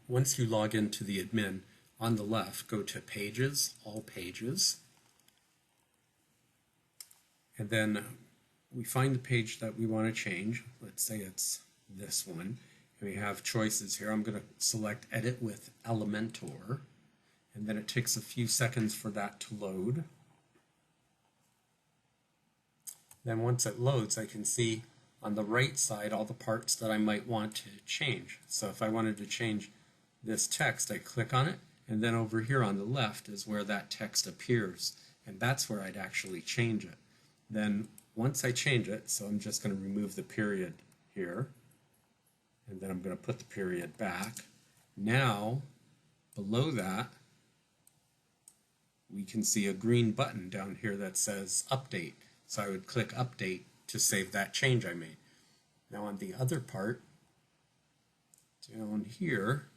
once you log into the admin, on the left, go to Pages, All Pages, and then we find the page that we want to change. Let's say it's this one, and we have choices here. I'm going to select Edit with Elementor, and then it takes a few seconds for that to load. Then once it loads, I can see on the right side all the parts that I might want to change. So if I wanted to change this text, I click on it, and then over here on the left is where that text appears, and that's where I'd actually change it. Then once I change it, so I'm just going to remove the period here, and then I'm going to put the period back. Now, below that, we can see a green button down here that says Update. So I would click Update to save that change I made. Now on the other part, down here,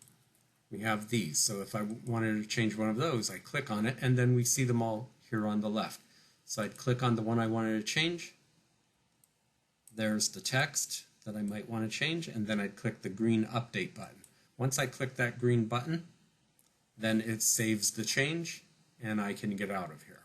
we have these. So if I wanted to change one of those, I click on it, and then we see them all here on the left. So I'd click on the one I wanted to change. There's the text that I might want to change, and then I'd click the green Update button. Once I click that green button, then it saves the change, and I can get out of here.